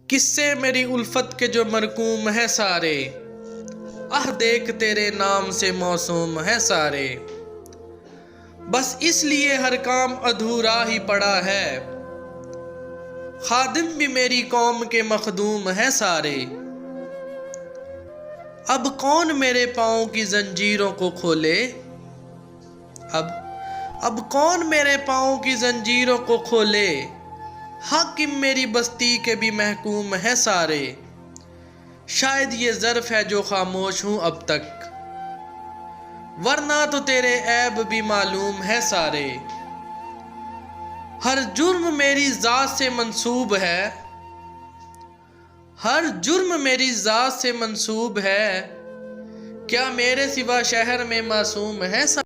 قصے میری الفت کے جو مرقوم ہیں سارے، دیکھ تیرے نام سے موسوم ہیں سارے۔ بس اس لیے ہر کام ادھورا ہی پڑا ہے، خادم بھی میری قوم کے مخدوم ہیں سارے۔ اب کون میرے پاؤں کی زنجیروں کو کھولے، اب کون میرے پاؤں کی زنجیروں کو کھولے، حاکم میری بستی کے بھی محکوم ہیں سارے۔ شاید یہ ظرف ہے جو خاموش ہوں اب تک، ورنہ تو تیرے عیب بھی معلوم ہے سارے۔ ہر جرم میری ذات سے منسوب ہے، ہر جرم میری ذات سے منسوب ہے، کیا میرے سوا شہر میں معصوم ہے سارے۔